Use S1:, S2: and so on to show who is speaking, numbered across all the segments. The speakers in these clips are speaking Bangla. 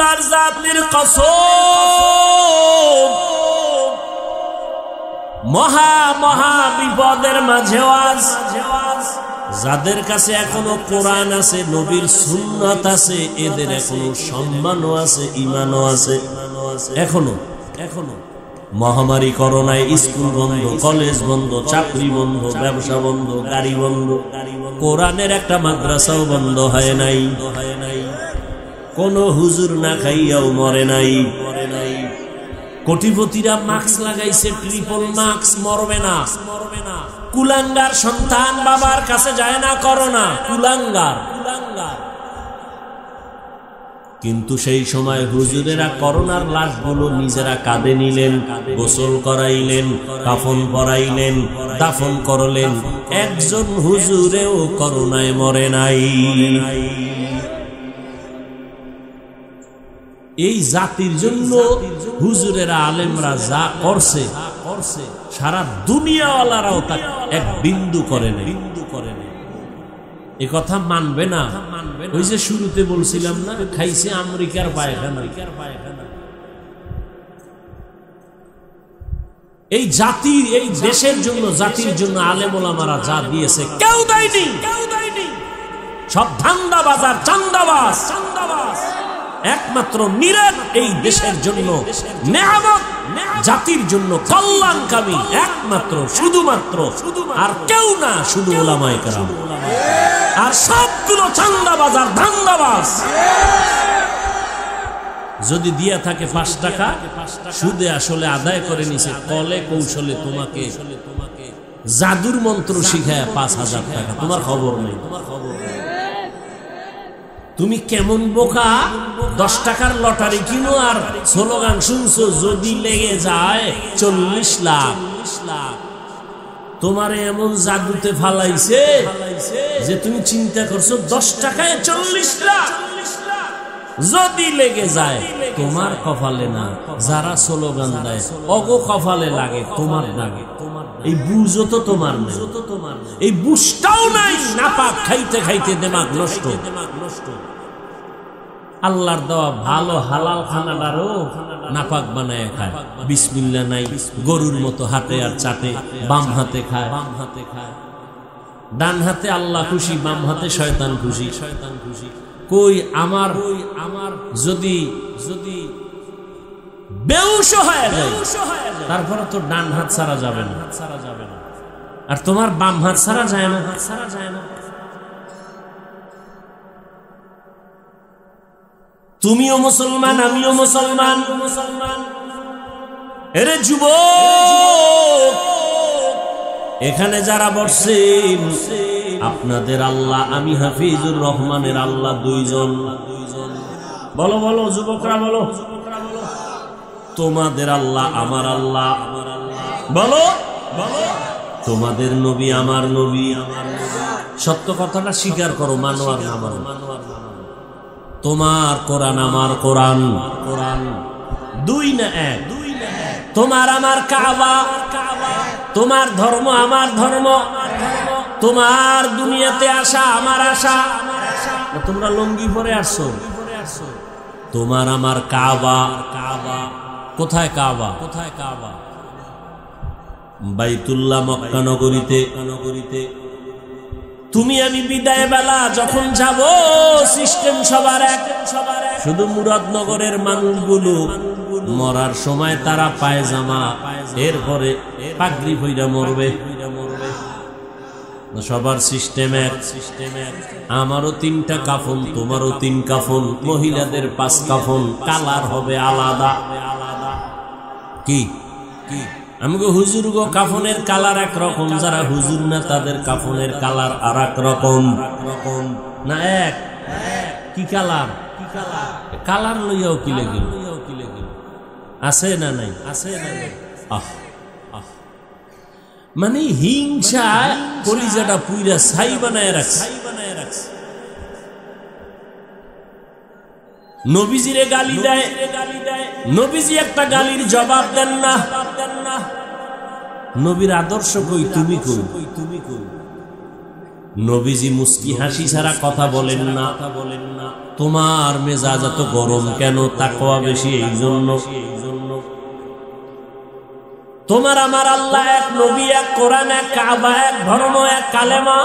S1: আল্লাহর জাতের কসম, মহা মহা বিপদের মাঝে আজ যাদের কাছে এখনো কোরআন আছে, নবীর সুন্নাত আছে, এদের এখনো সম্মানও আছে, ইমানও আছে। এখনো মহামারী করোনায় স্কুল বন্ধ, কলেজ বন্ধ, চাকরি বন্ধ, ব্যবসা বন্ধ, গাড়ি বন্ধ, কোরআনের একটা মাদ্রাসাও বন্ধ হয় নাই। কোন হুজুর না খাইয়াও মরে নাই। কোটিপতিরা মাস্ক লাগাইছে, ট্রিপল মাস্ক, মরবে না। কুলাঙ্গার সন্তান বাবার কাছে যায় না করোনা, কুলাঙ্গার। কিন্তু সেই সময় হুজুরেরা করোনার লাশগুলো নিজেরা কাঁধে নিলেন, গোসল করাইলেন, কাফন পরাইলেন, দাফন করলেন। একজন হুজুরেও করোনায় মরে নাই। এই জাতির জন্য হুজুরেরা, আলেমরা যা করছে, সারা দুনিয়াওয়ালারাও তা এক বিন্দু করে নেই। এ কথা মানবে না। ওই যে শুরুতে বলছিলাম না, খাইছে আমেরিকার পায়খানা। এই জাতির, এই দেশের জন্য, জাতির জন্য আলেম ওলামারা যা দিয়েছে কেউ দেয়নি। সব ধান্দাবাজার, চান্দাবাজ। একমাত্র নিরাট এই দেশের জন্য নেয়ামত, জাতির জন্য কল্যাণকামী একমাত্র, শুধুমাত্র, আর কেউ না, শুধু ওলামায়ে কেরাম। আর সবগুলো চান্দাবাজার, ধান্দাবাজ। যদি দিয়া থাকে 5 টাকা, সুদে আসলে আদায় করে নিছে, কলে কৌশলে তোমাকে জাদুর মন্ত্র শিখায় 5000 টাকা। তোমার খবর নেই। তুমি কেমন বোকা, 10 টাকার লটারি কিনো আর স্লোগান শুনছো, যদি লেগে যায় 40 লাখ। তোমারে এমন জাদুতে ফালাইছে যে তুমি চিন্তা করছো 10 টাকায় 40 লাখ যদি লেগে যায়। তোমার কপালে না, যারা স্লোগান দেয় অগো কপালে লাগে, তোমার লাগে। এই বুঝও তো তোমার নেই, এই বুঝটাও নাই। নাপাক খাইতে খাইতে দেমাগ নষ্ট। আল্লাহর দেওয়া ভালো হালাল খানাটারও নাপাক বানায় খায়। বিসমিল্লাহ নাই, গরুর মতো হাতে আর চাটে, বাম হাতে খায়। ডান হাতে আল্লাহ খুশি, বাম হাতে শয়তান খুশি। কই আমার যদি বেহুশ হয়ে যায়, তারপরে তো ডান হাত ছাড়া যাবে না, আর তোমার বাম হাত ছাড়া যায় না। তুমিও মুসলমান, আমিও মুসলমান। এরে যুবক, এখানে যারা বসছেন, আপনাদের আল্লাহ, আমি হাফিজুর রহমানের আল্লাহ 2 জন। বলো বলো যুবকরা, বলো। তোমাদের আল্লাহ আমার আল্লাহ। বলো বলো। তোমাদের নবী আমার নবী। সত্য কথাটা স্বীকার করো, মানো আর না মানো। তোমার কোরআন আমার কোরআন, 2 না 1। তোমার আমার কাবা, তোমার ধর্ম আমার ধর্ম, তোমার দুনিয়াতে আসা আমার আশা। তোমরা লঙ্গি পরে আসছো। তোমার আমার কাবা। কোথায় কাবা? বাইতুল্লাহ মক্কা নগরীতে। তুমি আমি বিদায় বেলা যখন যাব, সিস্টেম সবার এক। শুধু মুরাদনগরের মানুষগুলো মরার সময় তারা পায়জামা, এরপরে পাগড়ি পইরা মরবে। সবার সিস্টেম এক। আমারও 3টা কাফন, তোমারও 3 কাফন, মহিলাদের 5 কাফন, কালার হবে আলাদা। কি আমাকে হুজুর গো, কাফনের কালার একরকম, যারা হুজুর না তাদের কাফনের কালার আর এক রকম। না এক? কি কালার? কালার লইয়াও কি লেগে আছে না নাই? মানে হিংসা কলিজাটা পুইরা ছাই বানায় রাখছে। নবীজিরে গালি দেয়, নবীজি একটা গালির জবাব দেন না। নবীর আদর্শ কই, তুমি কই। নবীজি মুস্কি হাসি ছাড়া কথা বলেন না। তোমার মেজাজ এত গরম কেন? তাকওয়া বেশি এই জন্য। তোমার আমার আল্লাহ এক, নবী এক, কোরআন এক, কাবা এক, ধর্ম এক, কালেমা।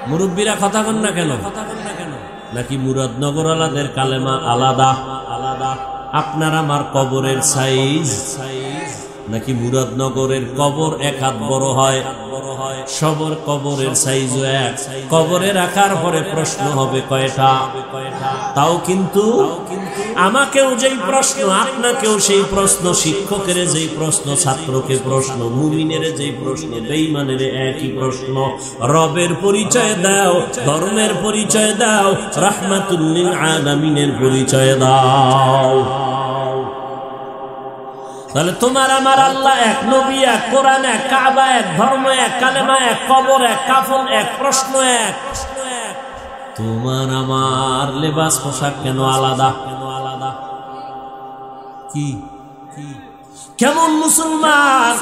S1: মুরব্বীরা কথা কন না কেন? নাকি মুরাদনগর আলাদের কালেমা আলাদা? আপনার আমার কবরের সাইজ নাকি মুরাদনগরের কবর এক হাত বড় হয়, সবর কবরের সাইজ এক। কবরে রাখার পরে প্রশ্ন হবে কয়টা? তাও কিন্তু আমাকেও যেই প্রশ্ন, আপনাকেও সেই প্রশ্ন, শিক্ষকের যেই প্রশ্ন, ছাত্রকে প্রশ্ন, মুমিনের যেই প্রশ্ন, বেঈমানের একই প্রশ্ন। রবের পরিচয় দাও, ধর্মের পরিচয় দাও, রাহমাতুল লিল আলামিনের পরিচয় দাও। তাহলে তোমার আমার আল্লাহ এক, নবী এক, কোরআন এক, কাবা এক, ধর্ম এক, কালেমা এক, কবর এক, কাফন এক, প্রশ্ন এক। তোমার আমার লেবাস পোশাক কেন আলাদা? কি কেমন মুসলমান?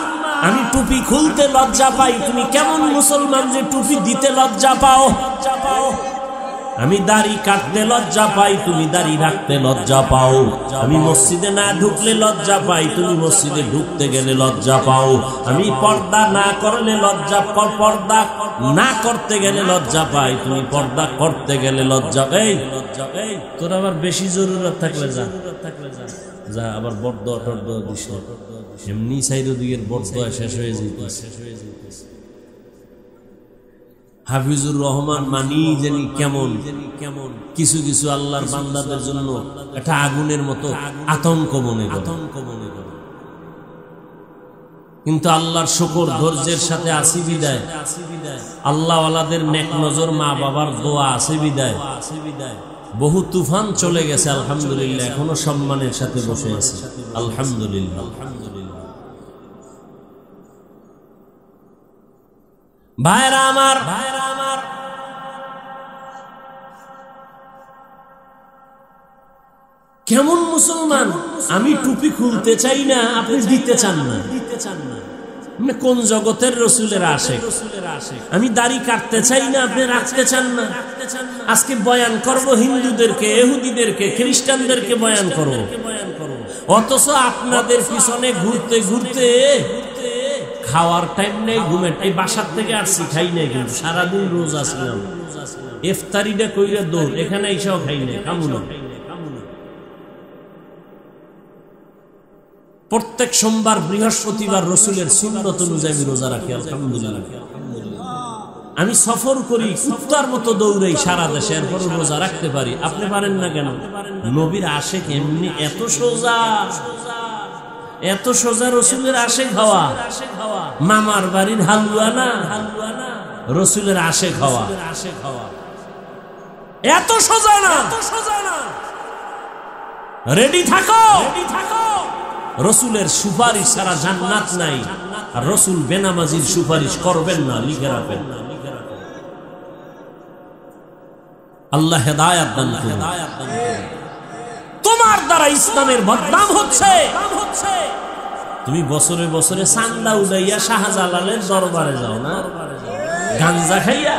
S1: আমি টুপি খুলতে লজ্জা পাই, তুমি কেমন মুসলমান যে টুপি দিতে লজ্জা পাও? আমি দাড়ি কাটতে লজ্জা পাই, তুমি দাড়ি রাখতে লজ্জা পাও। আমি মসজিদে না ঢুকলে লজ্জা পাই, তুমি মসজিদে ঢুকতে গেলে লজ্জা পাও। আমি পর্দা না করলে লজ্জা, পর্দা না করতে গেলে লজ্জা পাই, তুমি পর্দা করতে গেলে লজ্জা। এই তোর আবার বেশি জরুরত থাকলে যা, যা আবার বর্দ টর্দ দিস, এমনি সাইড দিকের বর্দ শেষ হয়ে যেতেছে। হাফিজুর রহমান মানি জানি কেমন কিছু কিছু আল্লাহর বান্দাদের জন্য একটা আগুনের মতো আতঙ্ক মনে করে। কিন্তু আল্লাহর শুকর, ধৈর্যের সাথে আসি বিদায়, আল্লাহ ওয়ালাদের নেক নজর, মা বাবার দোয়া আছে বিদায়। বহু তুফান চলে গেছে আলহামদুলিল্লাহ, এখনো সম্মানের সাথে বসে আছে আলহামদুলিল্লাহ। ভাইরা আমার, কেমন মুসলমান? আমি টুপি খুলতে চাই না, আপনি দিতে চান না। কোন জগতের রসুলের আশিক? আমি দাড়ি কাটতে চাই না, আপনি রাখতে চান না। আজকে বয়ান করব হিন্দুদেরকে, ইহুদিদেরকে, খ্রিস্টানদেরকে বয়ান করব, অথচ আপনাদের পিছনে ঘুরতে ঘুরতে খাওয়ার টাইম নেই, ঘুমের। এই বাসার থেকে আসছি, খাই নাই, কিন্তু সারাদিন রোজা ছিলাম। ইফতারিটা কইরা দৌড়, এখানে এসেও খাই নাই, কামুন। প্রত্যেক সোমবার, বৃহস্পতিবার রসুলের সুন্নত অনুযায়ী আমি রোজা রাখি আলহামদুলিল্লাহ। আমি সফর করি, কুত্তার মতো দৌড়াই সারা দেশে, এরপর রোজা রাখতে পারি। আপনি পারেন না কেন? নবীর আশিক এমনি এত সোজা, এত সোজা রসুলের আশিক হওয়া। মামার বাড়ির হালুয়া না, রসুলের আশিক হওয়া এত সোজা না। রেডি থাকো, রসুলের সুপারিশ ছাড়া জান্নাত নাই। আর রসুল বেনামাজির সুপারিশ করবেন না, লিখে রাখবেন। আল্লাহ হেদায়েত দান করুন। তোমার দ্বারা ইসলামের বদনাম হচ্ছে। তুমি বছরে বছরে চান্দা উড়াইয়া শাহজালালের দরবারে যাও না, গাঞ্জা খাইয়া,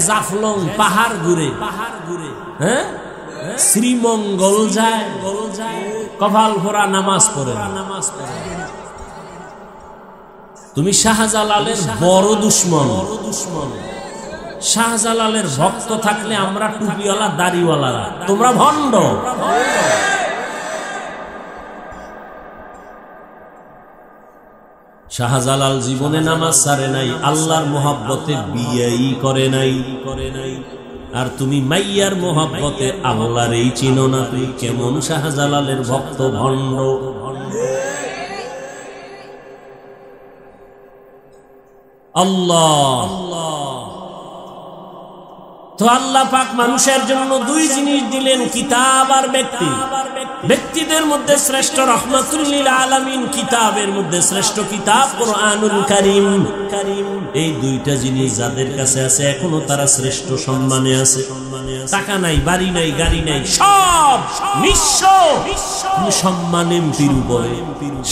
S1: জাফলং পাহাড় ঘুরে, হ্যাঁ, শ্রীমঙ্গল যায়, কপাল ভরা নামাজ পড়ে। তুমি শাহজালালের বড় দুশ্মন। শাহজালালের ভক্ত থাকলে আমরা টুপিওয়ালা, দাড়িওয়ালারা, তোমরা ভণ্ড। শাহজালাল জীবনে নামাজ ছাড়ে নাই, আল্লাহর মোহাব্বতে বিয়েই করে নাই। আর তুমি মাইয়ার মোহাব্বতে আল্লাহর এই চিনো না। তুই কেমন শাহজালালের ভক্ত, ভণ্ড। আল্লাহ তো আল্লাহ পাক মানুষের জন্য দুই জিনিস দিলেন, কিতাব আর ব্যক্তি। ব্যক্তিদের মধ্যে শ্রেষ্ঠ রহমাতুল লিল আলামিন, কিতাবের মধ্যে শ্রেষ্ঠ কিতাব কোরআনুল কারীম। এই দুইটা জিনিস যাদের কাছে আছে এখনো তারা শ্রেষ্ঠ সম্মানে আছে। টাকা নাই, বাড়ি নাই, গাড়ি নাই, সব নিঃস্ব। সম্মান এমপির উপরে,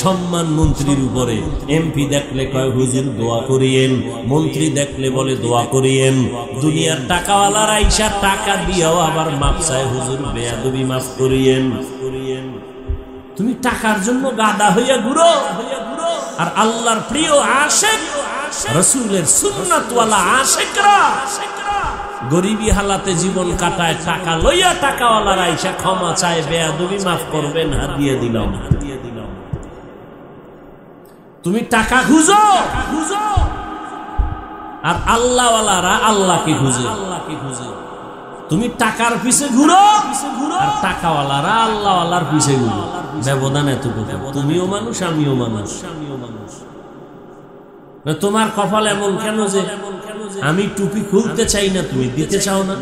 S1: সম্মান মন্ত্রীর উপরে। এমপি দেখলে কয় হুজুর দোয়া করিয়েন, মন্ত্রী দেখলে বলে দোয়া করিয়েন। দুনিয়ার টাকাওয়ালার আইসা টাকা দিয়েও আবার মাপ চায়, হুজুর বেয়াদবি মাফ করিয়েন। তুমি টাকার জন্য গাদা হইয়া ঘুরো, আর আল্লাহর প্রিয় আশিক রাসূলের সুন্নাতওয়ালা আশিকরা গরিবী হালাতে জীবন কাটায়, টাকা লইয়া টাকাওয়ালার আইসা ক্ষমা চায়, বেয়াদবি মাফ করবেন, হাদিয়া দিলাম। তুমি টাকা খুঁজো, আর আল্লাহওয়ালারা আল্লাহকে খুঁজে। তুমি টাকার পিছে ঘুরো, আর টাকাওয়ালারা আল্লাহওয়ালার পিছে ঘুরো। ব্যবধান এতটুকু। তুমিও মানুষ, আমিও মানুষ। তোমার কপাল এমন কেন যে আমি টুপি খুলতে চাই না, তুমি দিতে চাও না?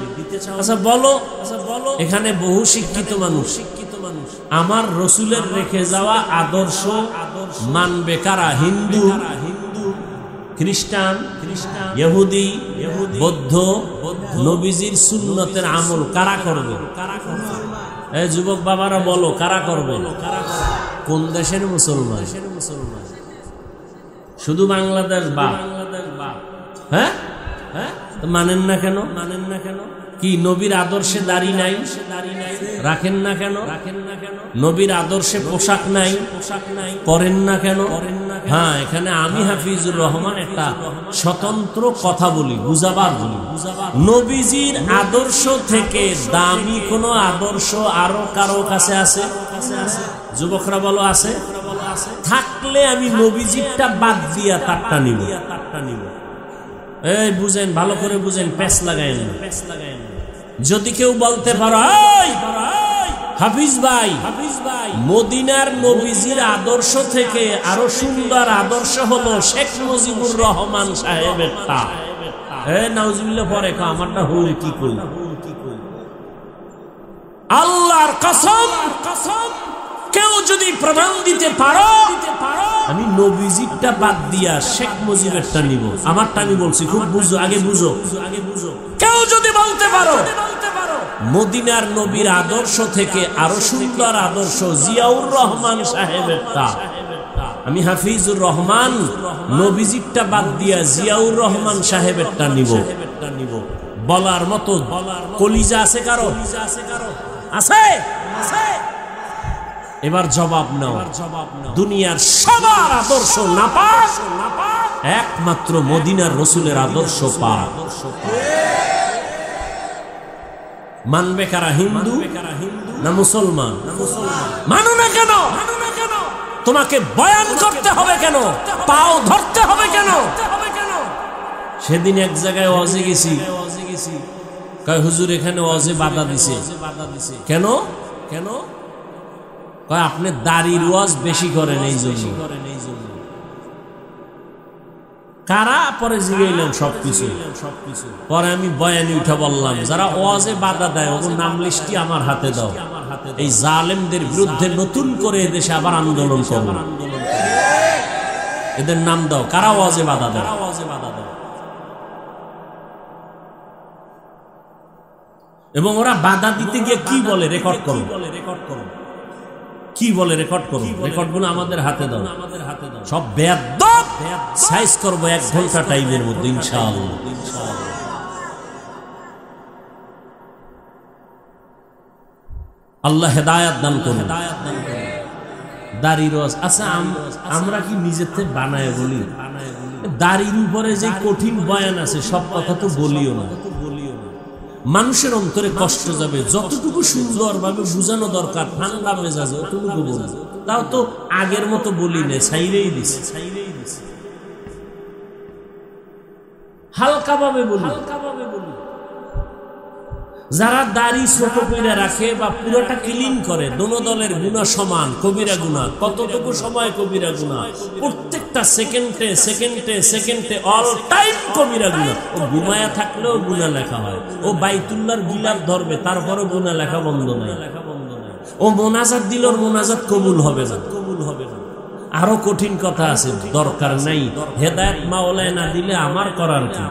S1: আচ্ছা বলো, এখানে বহু শিক্ষিত মানুষ, আমার রসুলের রেখে যাওয়া আদর্শ মানবে কারা? হিন্দু, খ্রিস্টান, ইহুদি, বৌদ্ধ। নবীজির সুন্নতের আমল কারা করবে? এই যুবক বাবারা বলো, কারা করবে? কোন দেশের মুসলমান? শুধু বাংলাদেশ বা? হ্যাঁ, মানেন না কেন? কি নবীর আদর্শে দাড়ি নাই? রাখেন না কেন? নবীর আদর্শে পোশাক নাই? পরেন না কেন? হ্যাঁ, এখানে আমি হাফিজুর রহমান একটা স্বতন্ত্র কথা বলি, বুঝাবার বলি। নবীজির আদর্শ থেকে দামি কোন আদর্শ আরো কারো কাছে আছে? যুবকরা বলো, আছে? থাকলে আমি নবীজিরটা বাদ দিয়া তারটা নিব। এই বুঝেন, ভালো করে বুঝেন, প্যাচ লাগায়েন না। যদি কেউ বলতে পারো হাফিজ ভাই, মদিনার নবীজির আদর্শ থেকে আরো সুন্দর আদর্শ হলো শেখ মুজিবুর রহমান সাহেবেরটা, নাউজুবিল্লাহ পরে আমারটা হল কি করি? আল্লাহর কসম, কেউ যদি প্রমাণ দিতে পারো আমি নবীজিরটা বাদ দিয়া শেখ মুজিবেরটা নিব, আমারটা আমি বলছি, খুব বুঝো, আগে বুঝো। কেউ যদি বলতে পারো মদিনার নবীর আদর্শ থেকে আরো সুন্দর আদর্শ জিয়াউর রহমান সাহেবেরটা, আমি হাফিজুর রহমান নবীজিরটা বাদ দিয়া জিয়াউর রহমান সাহেবেরটা নিব, বলার মতো কলিজা আছে কারো? আছে? এবার জবাব নাও। দুনিয়ার সবার আদর্শ না পাক, একমাত্র মদিনার রসুলের আদর্শ পাক। মানবে কারা? হিন্দু না মুসলমান? মানো না কেন? তোমাকে বয়ান করতে হবে কেন? পাও ধরতে হবে কেন? সেদিন এক জায়গায় ওয়াজে গেছি, কয় হুজুর এখানে ওয়াজে বাধা দিছে। কেন? কয় আপনি দাড়ির ওয়াজ বেশি করেন এই জন্য। কারা? পরে জিগাইলাম সবকিছু। পরে আমি বয়ানি উঠে বললাম, যারা ওয়াজে বাধা দেয় ওর নাম লিস্টি আমার হাতে দাও। এই জালেমদের বিরুদ্ধে নতুন করে এদেশে আবার আন্দোলন করব, এদের নাম দাও, কারা ওয়াজে বাধা দেয়। এবং ওরা বাধা দিতে গিয়ে কি বলে রেকর্ড করো, কি বলে রেকর্ড করো, রেকর্ডগুলো আমাদের হাতে দাও। সব বেয়াদব সাইজ করব 1 ঘন্টা টাইমের মধ্যে ইনশাআল্লাহ। আল্লাহ হেদায়েত দান করুন। দাড়ির ওয়াজ, আচ্ছা আমরা কি নিজের থেকে বানায় বলি? দাড়ির উপরে যে কঠিন বয়ান আছে সব কথা তো বলিও না, মানুষের অন্তরে কষ্ট যাবে। যতটুকু সুন্দরভাবে বুঝানো দরকার ঠান্ডা মেজাজে অতটুকু বলি, তাও তো আগের মতো বলি না, ছাইরেই দিছি, হালকা ভাবে বলি। যারা দাড়ি ছোট করে রাখে বা পুরোটা ক্লিন করে, দোনো দলের গুনাহ সমান, কবিরা গুনাহ। কতটুকু সময় কবিরা গুনাহ? প্রত্যেকটা সেকেন্ডে সেকেন্ডে সেকেন্ডে অল টাইম কবিরা গুনাহ। ও ঘুমায়া থাকলেও গুনাহ লেখা হয়। ও বাইতুল্লাহর গিলাফ ধরবে, তারপরও গুনাহ লেখা বন্ধ নাই। ও মোনাজাত দিল, ওর মোনাজাত কবুল হবে না। আরো কঠিন কথা আছে, দরকার নাই। হেদায়েত মাওলায় না দিলে আমার করার কি?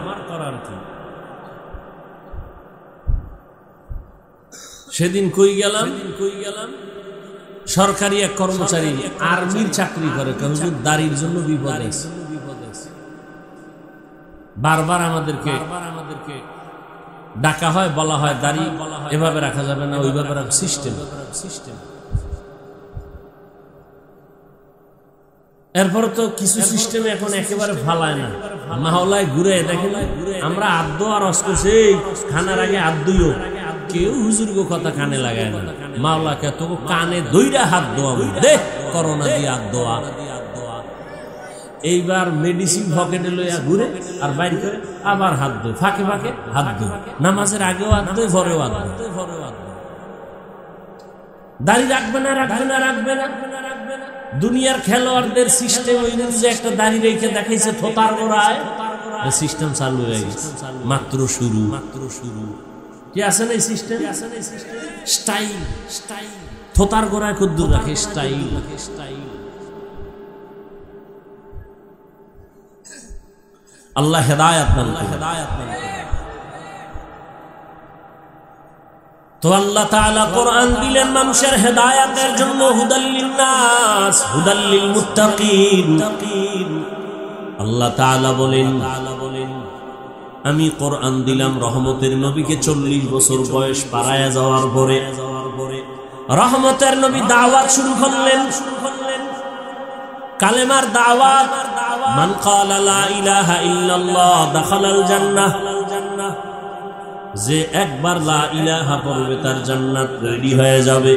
S1: সেদিন কই গেলাম, সরকারি এক কর্মচারী আর্মির চাকরি করে, হুজুর দাড়ির জন্য বিপদ আছে। বারবার আমাদেরকে ডাকা হয়, বলা হয় দাড়ি এভাবে রাখা যাবে না, ওইভাবে রাখা সিস্টেম। এরপর তো কিছু সিস্টেম এখন একেবারে ফালায় না, মাহলায় ঘুরে দেখেন আমরা আদ্য আর অস্করছে খানার আগে আদ্যইও কেউ হুজুরগো কথা কানে লাগায় না। মাওলাকে তো কানে দইরা হাত দোয়া দেখ করোনা দিয়ে হাত দোয়া। এইবার মেডিসিন পকেটে লইয়া ঘুরে আর বাইর করে আবার হাত দোয়, ফাঁকে ফাঁকে হাত দোয়, নামাজের আগেও হাত দোয়, পরেও হাত দোয়। দাড়ি রাখবে না, রাখবে না, রাখবে না। দুনিয়ার খেলোয়াড়দের সিস্টেম ওই যে একটা দাড়ি রেখে দেখাইছে থোতার গোড়ায়, সিস্টেম চালু হয়ে গেছে। মাত্র শুরু কি আছে না এই সিস্টেম, স্টাইল থোতার গোড়ায় কদ্দুর রাখে স্টাইল। আল্লাহ হেদায়েত দান করুন। তো আল্লাহ তাআলা কোরআন দিলেন মানুষের হেদায়েতের জন্য, হুদাল লিন-নাস হুদাল লিল-মুত্তাকিন। আল্লাহ তাআলা বলেন আমি কোরআন দিলাম রহমতের নবীকে 40 বছর বয়স পারায়া যাওয়ার পরে রহমতের নবী দাওয়াত শুরু করলেন, কালেমার দাওয়াত। মান ক্বালা লা ইলাহা ইল্লাল্লাহ দাখালাল জান্নাহ, যে একবার লা ইলাহা পড়বে তার জান্নাত রেডি হয়ে যাবে।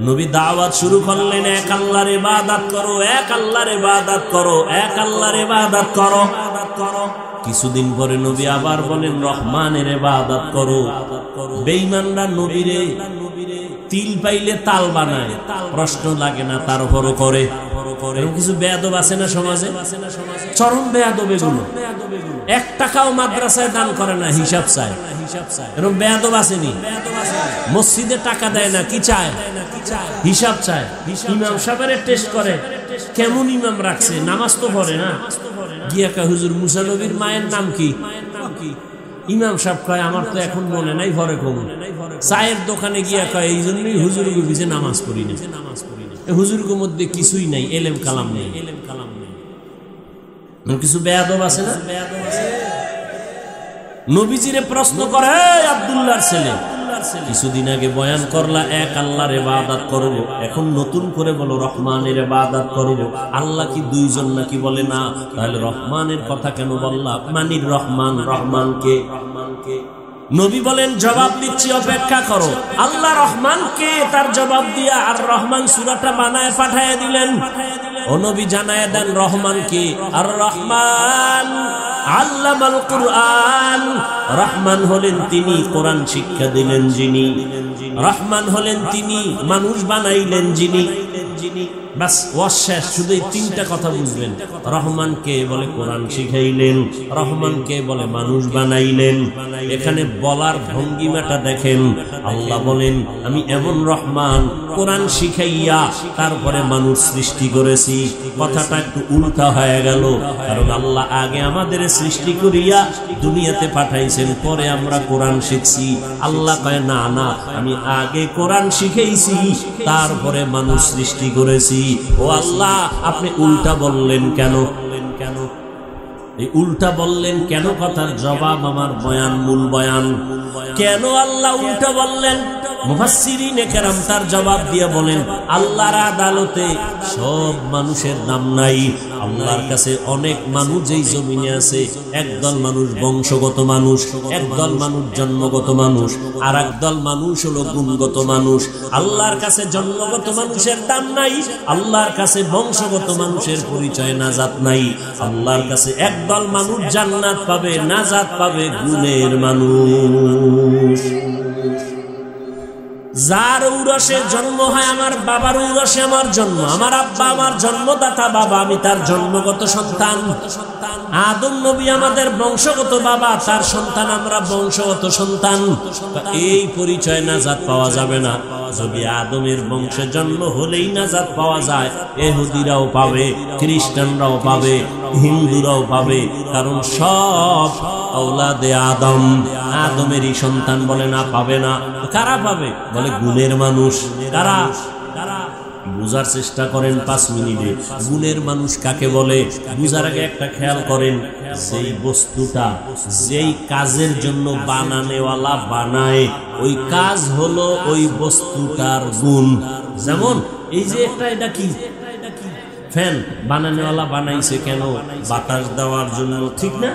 S1: নবী দাওয়াত শুরু করলেন, এক আল্লাহর ইবাদত করো, এক আল্লাহর ইবাদত করো, এক আল্লাহর ইবাদত করো। কিছুদিন পরে নবী আবার বলেন রহমানের ইবাদত করো। বেঈমানরা নবীরে তিল পাইলে তাল বানায়, প্রশ্ন লাগে না, তার উপরও করে। কিছু বেয়াদব আছে না সমাজে, চরম বেয়াদব এগুলো। 1 টাকাও মাদ্রাসায় দান করে না, হিসাব চায়। এরকম বেয়াদব আসেনি, মসজিদে টাকা দেয় না, কি চায়? হিসাব চায়। ইমাম সাহেবের টেস্ট করে কেমন ইমাম রাখছে, নামাজ তো পড়ে না। গিয়া কয় হুজুর মুসা নবীর মায়ের নাম কি? ইমাম সাহেব কয় আমার তো এখন মনে নাই, ঘরে কমন। চায়ের দোকানে গিয়া কয় এই জন্যই হুজুর বুঝে নামাজ পড়ি না। হুজুরগুর মধ্যে কিছুই নাই, এলেম কালাম নেই। কিছু বেয়াদব আছে না, নবীজিরে প্রশ্ন করে আব্দুল্লাহর ছেলে, কিছুদিন আগে বয়ান করলা এক আল্লাহর ইবাদত করব, এখন নতুন করে বলো রহমানের ইবাদত করব। আল্লাহ কি দুইজন নাকি? বলে না। তাহলে রহমানের কথা কেন বললা? মানির রহমান, রহমানকে। নবী বলেন জবাব দিচ্ছি, অপেক্ষা করো। আল্লাহ রহমানকে তার জবাব দিয়া আর রহমান সূরাটা বানায় পাঠায় দিলেন। ও নবী জানায় দেন রহমানকে। আর রহমান আল্লামাল কুরআন, রহমান হলেন তিনি কোরআন শিক্ষা দিলেন যিনি, রহমান হলেন তিনি মানুষ বানাইলেন যিনি। বাস শেষ, শুধু এই 3টা কথা বুঝবেন। রহমানকে বলে কোরআন শিখাইলেন, রহমানকে বলে মানুষ বানাইলেন। এখানে বলার ভঙ্গিমাটা দেখেন। আল্লাহ বলেন আমি এমন রহমান, কোরআন শিখাইয়া তারপরে মানুষ সৃষ্টি করেছি। কথাটা একটু উল্টা হয়ে গেল, কারণ আল্লাহ আগে আমাদের সৃষ্টি করিয়া দুনিয়াতে পাঠাইছেন, পরে আমরা কোরআন শিখছি। আল্লাহ কয় না না, আমি আগে কোরআন শিখাইছি, তারপরে মানুষ সৃষ্টি করেছি। ও আল্লাহ, আপনি উল্টা বললেন কেন? এই উল্টা বললেন কেন? কথার জবাব আমার বয়ান, মূল বয়ান। কেন আল্লাহ উল্টা বললেন? মুফাসসিরিনে কেরাম তার জবাব দিয়ে বলেন আল্লাহর আদালতে সব মানুষের দাম নাই। আল্লাহর কাছে অনেক মানুষ যেই জমিনে আছে, একদল মানুষ বংশগত মানুষ, একদল মানুষ জন্মগত মানুষ, আর একদল মানুষ হলো গুণগত মানুষ। আল্লাহর কাছে জন্মগত মানুষের দাম নাই, আল্লাহর কাছে বংশগত মানুষের পরিচয় নাজাত নাই। আল্লাহর কাছে একদল মানুষ জান্নাত পাবে, নাজাত পাবে গুণের মানুষ। যার ঔরসে জন্ম হয়, আমার বাবার ঔরসে আমার জন্ম, আমার আব্বা আমার জন্মদাতা বাবা, আমি তার জন্মগত সন্তান। আদম নবী আমাদের বংশগত বাবা, তার সন্তান আমরা বংশগত সন্তান। এই পরিচয় নাজাত পাওয়া যাবে না। যদি আদমের বংশে জন্ম হলেই নাজাত পাওয়া যায়, ইহুদিরাও পাবে, খ্রিস্টানরাও পাবে। হিন্দুরাও পাবে, কারণ সব আওলাদে আদম, আদমেরই সন্তান। বলে না পাবে না, কারা পাবে? বলে গুণের মানুষ। কারা? বুঝার চেষ্টা করেন 5 মিনিটে। গুণের মানুষ কাকে বলে বুঝার আগে একটা খেয়াল করেন, যেই বস্তুটা যেই কাজের জন্য বানানেওয়ালা বানায়, ওই কাজ হলো ওই বস্তুটার গুণ। যেমন এই যে এটা কি ফ্যান, বানানেওয়ালা বানাইছে কেন? বাতাস দেওয়ার জন্য, ঠিক না?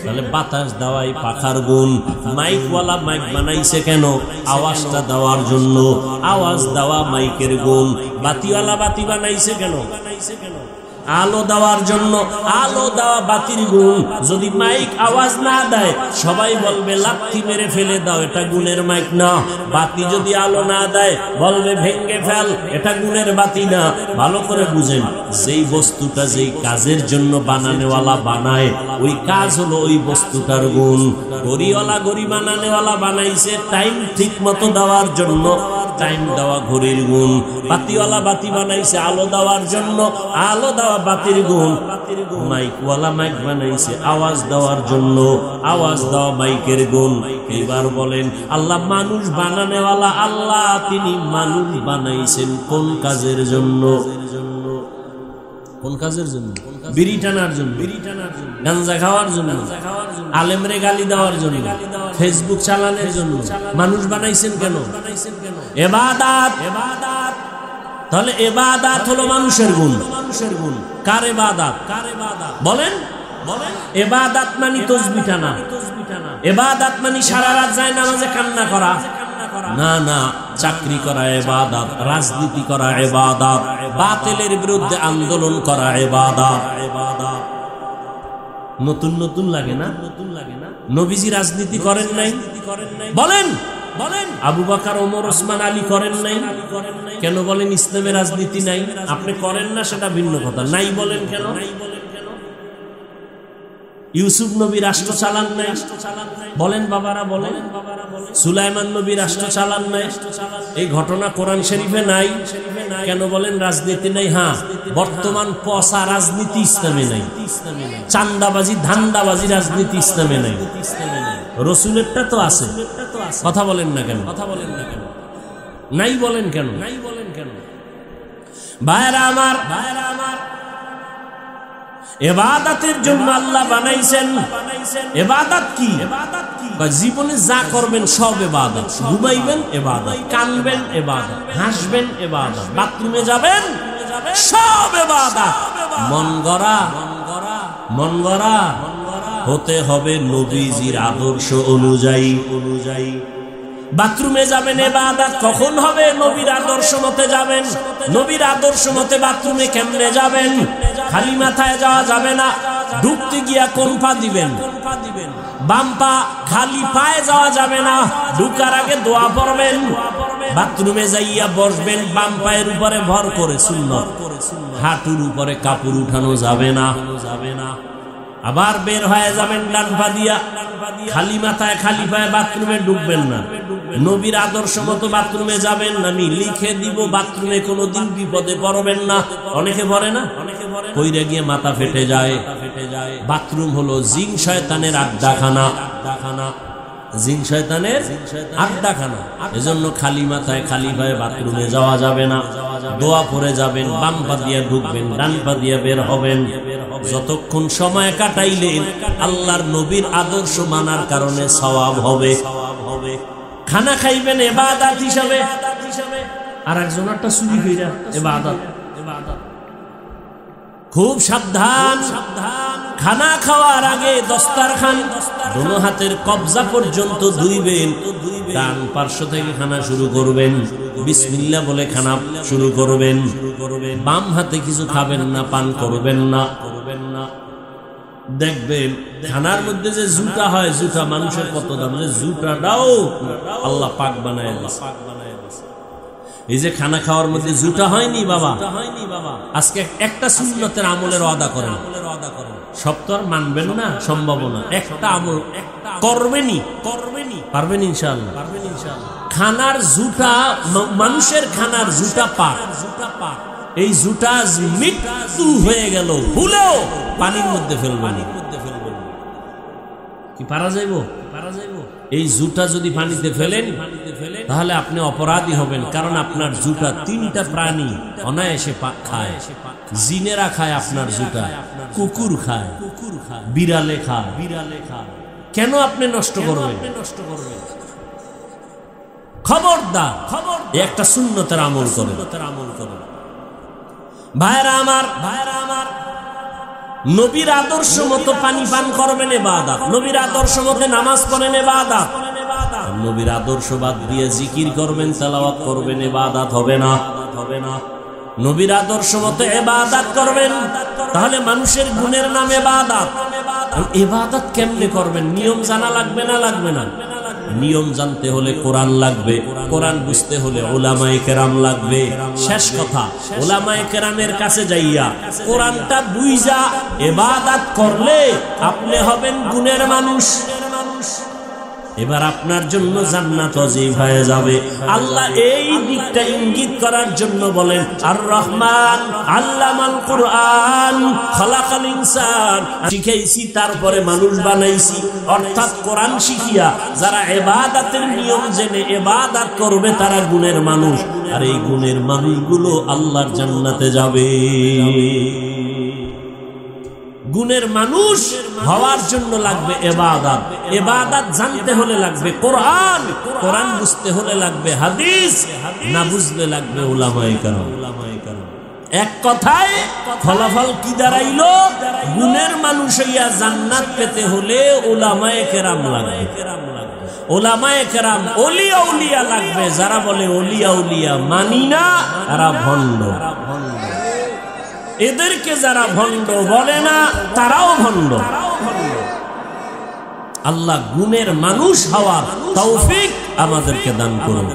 S1: তাহলে বাতাস দেওয়াই পাখার গুণ। মাইকওয়ালা মাইক বানাইছে কেন? আওয়াজটা দেওয়ার জন্য, আওয়াজ দেওয়া মাইকের গুণ। বাতিওয়ালা বাতি বানাইছে কেন? আলো দেওয়ার জন্য, আলো দেওয়া বাতির গুণ। যদি মাইক আওয়াজ না দেয় সবাই বলবে লাথি মেরে ফেলে দাও, এটা গুণের মাইক না। বাতি যদি আলো না দেয় বলবে ভেঙ্গে ফেল, এটা গুণের বাতি না। ভালো করে বুঝেন, যেই বস্তুটা যেই কাজের জন্য বানানেওয়ালা বানায়, ওই কাজ হলো ওই বস্তুটার গুণ। ঘড়িওয়ালা ঘড়ি বানানেওয়ালা বানাইছে টাইম ঠিক মতো দেওয়ার জন্য, টাইম দেওয়া ঘড়ির গুণ। বাতিওয়ালা বাতি বানাইছে আলো দেওয়ার জন্য, আলো দেওয়া বাতির গুণ। মাইকওয়ালা মাইক বানাইছে আওয়াজ দেওয়ার জন্য, আওয়াজ দেওয়া মাইকের গুণ। এবার বলেন, আল্লাহ মানুষ বানানেওয়ালা আল্লাহ, তিনি মানুষ বানাইছেন কোন কাজের জন্য? কোন কাজের জন্য? বিড়ি টানার জন্য, গাঞ্জা খাওয়ার জন্য, আলেমরে গালি দেওয়ার জন্য, ফেসবুক চালানোর জন্য মানুষ বানাইছেন কেন? ইবাদত। তাহলে ইবাদত হলো মানুষের গুণ। কার ইবাদত? বলেন ইবাদত মানে তাসবিহ টানা, ইবাদত মানে সারা রাত যায় নামাজে কান্না করা না, না। চাকরি করা ইবাদত, রাজনীতি করা ইবাদত, বাতিলের বিরুদ্ধে আন্দোলন করা ইবাদত। নতুন নতুন লাগে না? নবীজি রাজনীতি করেন নাই? বলেন আবু বকর, ওমর, ওসমান, আলী করেন নাই? কেন বলেন ইসলামে রাজনীতি নাই? আপনি করেন না সেটা ভিন্ন কথা, নাই বলেন কেন? ইউসুফ নবী রাষ্ট্র চালান নাই? বলেন বাবারা, বলেন। সুলাইমান নবী রাষ্ট্র চালান নাই? এই ঘটনা কোরআন শরীফে নাই? কেন বলেন রাজনীতি নাই? হ্যাঁ, বর্তমান পচা রাজনীতি ইসলামে নাই। চান্দাবাজি, ধান্দাবাজি রাজনীতি ইসলামে নাই। রসুলেরটা তো আছে, কথা বলেন না কেন? নাই বলেন কেন? ভাইরা আমার, ইবাদতের জন্য আল্লাহ বানাইছেন। ইবাদত কি? জীবনে যা করবেন সব ইবাদত। ঘুমাইবেন ইবাদত, কানবেন ইবাদত, হাসবেন ইবাদত, বাথরুমে যাবেন সব ইবাদত। মন গড়া হতে হবে নবীজির আদর্শ অনুযায়ী। বাথরুমে যাবেন ইবাদত কখন হবে? নবীর আদর্শ মতে যাবেন। নবীর আদর্শ মতে বাথরুমে কেমনে যাবেন? খালি মাথায় যাওয়া যাবে না। ঢুকতে গিয়া কোন পা দিবেন? বাম পা। খালি পায়ে যাওয়া যাবে না, ঢুকার আগে দোয়া পড়বেন। বাথরুমে যাইয়া বসবেন বাম পায়ের উপরে ভর করে, সুন্নাত। হাঁটুর উপরে কাপড় উঠানো যাবে না। আবার বের হয়ে যাবেন ডান পা দিয়া। খালি মাথায় খালি পায়ে বাথরুমে ঢুকবেন না। নবীর আদর্শ মতো বাথরুমে যাবেন। আমি লিখে দিব, বাথরুমে কোনোদিন বিপদে পড়বেন না। অনেকে পড়ে না, পইরা গিয়ে মাথা ফেটে যায়। বাথরুম হলো জিন শয়তানের আড্ডাখানা। জিন শয়তানের আড্ডাখানা। এজন্য খালি মাথায় খালি পায়ে বাথরুমে যাওয়া যাবে না। দোয়া পড়ে যাবেন, বাম পা দিয়ে ঢুকবেন, ডান পা দিয়ে বের হবেন। যতক্ষণ সময় কাটাইলেন আল্লাহর নবীর আদর্শ মানার কারণে সওয়াব হবে। খানা খাইবেন ইবাদত হিসাবে, আর একজনেরটা চুরি কইরা ইবাদত। খুব সাবধান। খানা খাওয়ার আগে দস্তারখান দোনো হাতের কবজা পর্যন্ত ধুইবেন। ডান পার্শ্ব থেকে খানা শুরু করবেন, বিসমিল্লাহ বলে খানা শুরু করবেন। বাম হাতে কিছু খাবেন না, পান করবেন না। দেখবেন খানার মধ্যে যে জুতা হয়, জুতা মানুষের কত দাম, জুতাটাও আল্লাহ পাক বানায় দিয়েছে। এই যে খানা খাওয়ার মধ্যে জুতা হয়নি বাবা, আজকে একটা সুন্নতের আমলের ওয়াদা করেন। সব তো আর মানবেন না, সম্ভাবনা। একটা আমল করবেনই, পারবেন ইনশাআল্লাহ। খানার জুতা, মানুষের খানার জুতা পাক। এই জুতা মৃত্যু হয়ে গেল, ভুলেও পানির মধ্যে ফেলবেন। কি পারা যাইব? এই জুতা যদি পানিতে ফেলেন তাহলে আপনি অপরাধী হবেন, কারণ আপনার জুতা 3টা প্রাণী অনায়াসে খায়। জিনেরা খায় আপনার জুতা, কুকুর খায়, বিড়ালে খায়। কেন আপনি নষ্ট করবেন? খবরদার, একটা সুন্নতের আমল করেন। ভাইরা আমার, নবীর আদর্শ মতো পানি পান করবেন ইবাদত, নবীর আদর্শ মতো নামাজ পড়েন ইবাদত। নবীর আদর্শ বাদ দিয়ে জিকির করবেন, তেলাওয়াত করবেন, ইবাদত হবে না। নবীর আদর্শ মতো ইবাদত করবেন, তাহলে মানুষের গুণের নাম ইবাদত। ইবাদত কেমনে করবেন? নিয়ম জানা লাগবে না? লাগবে না। নিয়ম জানতে হলে কোরআন লাগবে, কোরআন বুঝতে হলে উলামায়ে কেরাম লাগবে। শেষ কথা, উলামায়ে কেরামের কাছে যাইয়া কোরআনটা বুঝা ইবাদত করলে আপনি হবেন গুণের মানুষ। এবার আপনার জন্য জান্নাত ওয়াজিব হয়ে যাবে। আল্লাহ এই দিকটা ইঙ্গিত করার জন্য বলেন, আর রহমান আল্লামাল কুরআন খালাকাল ইনসান। শিখাইছি তারপরে মানুষ বানাইছি, অর্থাৎ কোরআন শিখিয়া যারা ইবাদতের নিয়ম জেনে ইবাদত করবে তারা গুণের মানুষ। আর এই গুণের মানুষগুলো আল্লাহর জান্নাতে যাবে। গুণের মানুষ হওয়ার জন্য লাগবে ইবাদত, ইবাদত জানতে হলে লাগবে কোরআন, কোরআন বুঝতে হলে লাগবে হাদিস, না বুঝলে লাগবে উলামায়ে কেরাম। এক কথায় ফলাফল কি দাঁড়াইলো? গুণের মানুষ হইয়া জান্নাত পেতে হলে উলামায়ে কেরাম লাগবে। উলামায়ে কেরাম ওলিয়া উলিয়া লাগবে। যারা বলে ওলিয়া উলিয়া মানি না, তারা ভণ্ড। এদেরকে যারা ভণ্ড বলে না, তারাও ভণ্ড। আল্লাহ গুণের মানুষ হওয়ার তৌফিক আমাদেরকে দান করুন।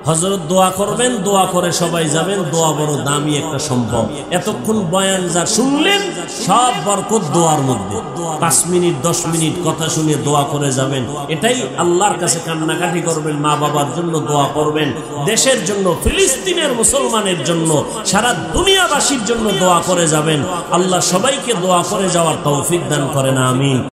S1: হযরত দোয়া করবেন, দোয়া করে সবাই যাবেন। দোয়া বড় দামি একটা সম্পদ। এতক্ষণ বয়ান যা শুনলেন সব বরকত দোয়ার মধ্যে। 5 মিনিট 10 মিনিট কথা শুনে দোয়া করে যাবেন। এটাই আল্লাহর কাছে কান্নাকাটি করবেন, মা বাবার জন্য দোয়া করবেন, দেশের জন্য, ফিলিস্তিনের মুসলমানের জন্য, সারা দুনিয়াবাসীর জন্য দোয়া করে যাবেন। আল্লাহ সবাইকে দোয়া করে যাওয়ার তৌফিক দান করেন, আমিন।